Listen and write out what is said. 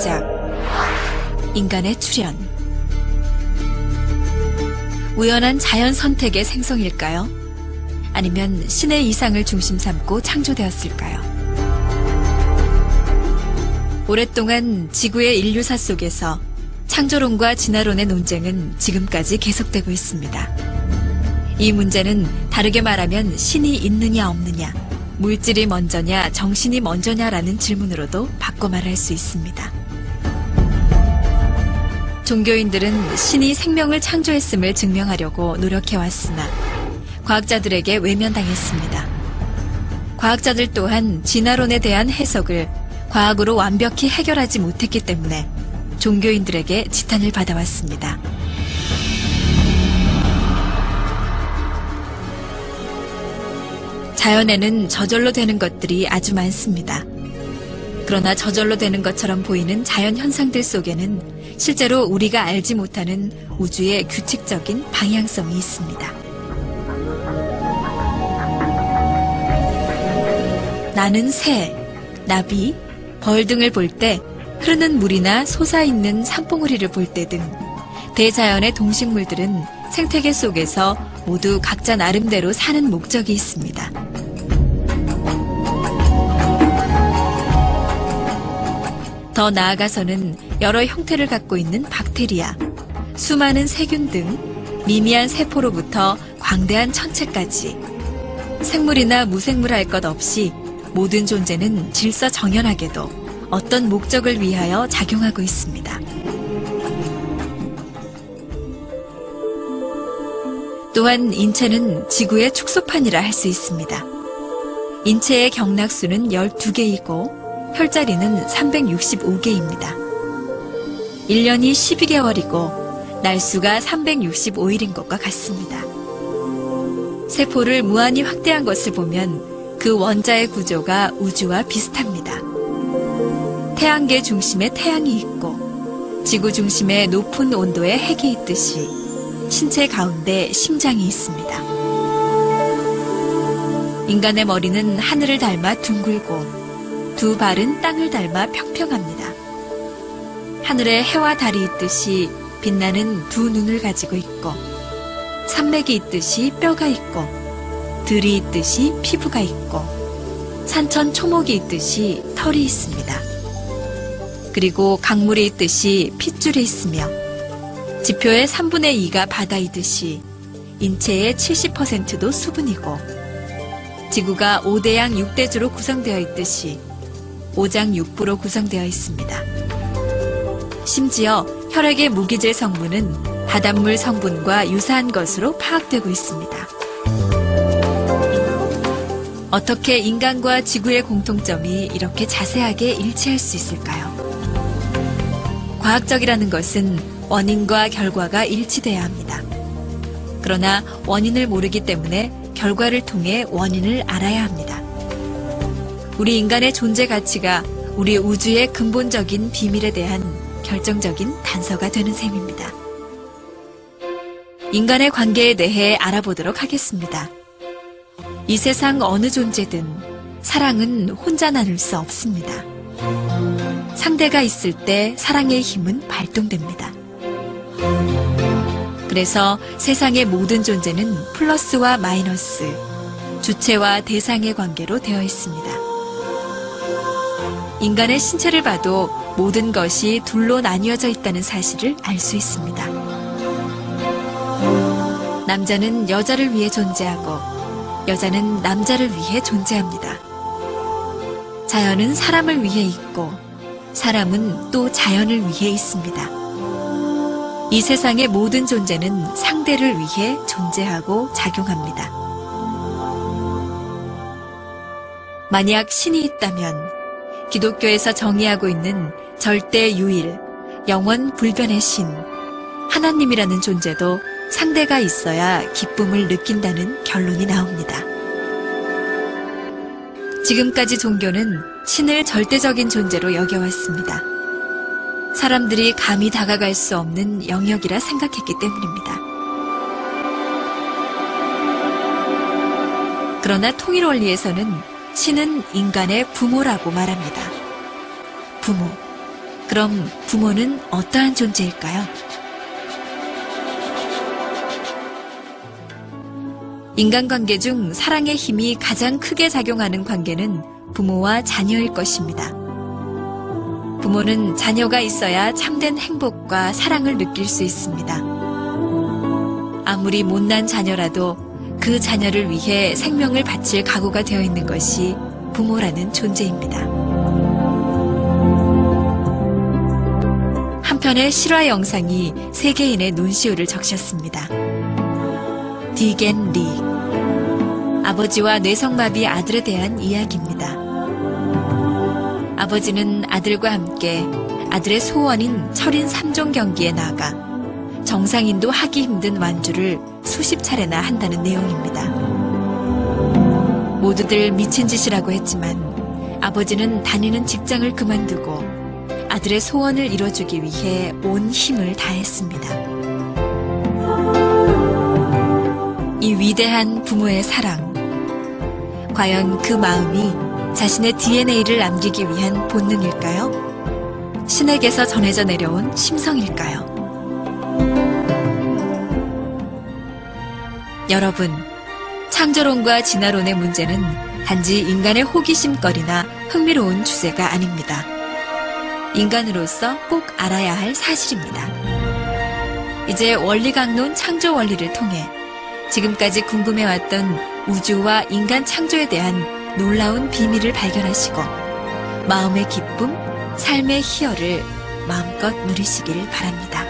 시작. 인간의 출현. 우연한 자연 선택의 생성일까요? 아니면 신의 이상을 중심 삼고 창조되었을까요? 오랫동안 지구의 인류사 속에서 창조론과 진화론의 논쟁은 지금까지 계속되고 있습니다. 이 문제는 다르게 말하면 신이 있느냐 없느냐, 물질이 먼저냐 정신이 먼저냐라는 질문으로도 바꿔 말할 수 있습니다. 종교인들은 신이 생명을 창조했음을 증명하려고 노력해왔으나 과학자들에게 외면당했습니다. 과학자들 또한 진화론에 대한 해석을 과학으로 완벽히 해결하지 못했기 때문에 종교인들에게 지탄을 받아왔습니다. 자연에는 저절로 되는 것들이 아주 많습니다. 그러나 저절로 되는 것처럼 보이는 자연 현상들 속에는 실제로 우리가 알지 못하는 우주의 규칙적인 방향성이 있습니다. 나는 새, 나비, 벌 등을 볼 때, 흐르는 물이나 솟아있는 산봉우리를 볼 때 등 대자연의 동식물들은 생태계 속에서 모두 각자 나름대로 사는 목적이 있습니다. 더 나아가서는 여러 형태를 갖고 있는 박테리아, 수많은 세균 등 미미한 세포로부터 광대한 천체까지 생물이나 무생물 할 것 없이 모든 존재는 질서정연하게도 어떤 목적을 위하여 작용하고 있습니다. 또한 인체는 지구의 축소판이라 할 수 있습니다. 인체의 경락수는 12개이고 혈자리는 365개입니다. 1년이 12개월이고 날수가 365일인 것과 같습니다. 세포를 무한히 확대한 것을 보면 그 원자의 구조가 우주와 비슷합니다. 태양계 중심에 태양이 있고 지구 중심에 높은 온도의 핵이 있듯이 신체 가운데 심장이 있습니다. 인간의 머리는 하늘을 닮아 둥글고 두 발은 땅을 닮아 평평합니다. 하늘에 해와 달이 있듯이 빛나는 두 눈을 가지고 있고 산맥이 있듯이 뼈가 있고 들이 있듯이 피부가 있고 산천 초목이 있듯이 털이 있습니다. 그리고 강물이 있듯이 핏줄이 있으며 지표의 3분의 2가 바다이듯이 인체의 70%도 수분이고 지구가 5대양 6대주로 구성되어 있듯이 5장6부로 구성되어 있습니다. 심지어 혈액의 무기질 성분은 바닷물 성분과 유사한 것으로 파악되고 있습니다. 어떻게 인간과 지구의 공통점이 이렇게 자세하게 일치할 수 있을까요? 과학적이라는 것은 원인과 결과가 일치돼야 합니다. 그러나 원인을 모르기 때문에 결과를 통해 원인을 알아야 합니다. 우리 인간의 존재 가치가 우리 우주의 근본적인 비밀에 대한 결정적인 단서가 되는 셈입니다. 인간의 관계에 대해 알아보도록 하겠습니다. 이 세상 어느 존재든 사랑은 혼자 나눌 수 없습니다. 상대가 있을 때 사랑의 힘은 발동됩니다. 그래서 세상의 모든 존재는 플러스와 마이너스, 주체와 대상의 관계로 되어 있습니다. 인간의 신체를 봐도 모든 것이 둘로 나뉘어져 있다는 사실을 알 수 있습니다. 남자는 여자를 위해 존재하고 여자는 남자를 위해 존재합니다. 자연은 사람을 위해 있고 사람은 또 자연을 위해 있습니다. 이 세상의 모든 존재는 상대를 위해 존재하고 작용합니다. 만약 신이 있다면 기독교에서 정의하고 있는 절대 유일, 영원 불변의 신, 하나님이라는 존재도 상대가 있어야 기쁨을 느낀다는 결론이 나옵니다. 지금까지 종교는 신을 절대적인 존재로 여겨왔습니다. 사람들이 감히 다가갈 수 없는 영역이라 생각했기 때문입니다. 그러나 통일 원리에서는 신은 인간의 부모라고 말합니다. 부모, 그럼 부모는 어떠한 존재일까요? 인간관계 중 사랑의 힘이 가장 크게 작용하는 관계는 부모와 자녀일 것입니다. 부모는 자녀가 있어야 참된 행복과 사랑을 느낄 수 있습니다. 아무리 못난 자녀라도 그 자녀를 위해 생명을 바칠 각오가 되어 있는 것이 부모라는 존재입니다. 한편의 실화 영상이 세계인의 눈시울을 적셨습니다. 디겐 리. 아버지와 뇌성마비 아들에 대한 이야기입니다. 아버지는 아들과 함께 아들의 소원인 철인 3종 경기에 나가 정상인도 하기 힘든 완주를 수십 차례나 한다는 내용입니다. 모두들 미친 짓이라고 했지만 아버지는 다니는 직장을 그만두고 아들의 소원을 이뤄주기 위해 온 힘을 다했습니다. 이 위대한 부모의 사랑, 과연 그 마음이 자신의 DNA를 남기기 위한 본능일까요? 신에게서 전해져 내려온 심성일까요? 여러분, 창조론과 진화론의 문제는 단지 인간의 호기심거리나 흥미로운 주제가 아닙니다. 인간으로서 꼭 알아야 할 사실입니다. 이제 원리강론 창조 원리를 통해 지금까지 궁금해왔던 우주와 인간 창조에 대한 놀라운 비밀을 발견하시고 마음의 기쁨, 삶의 희열을 마음껏 누리시길 바랍니다.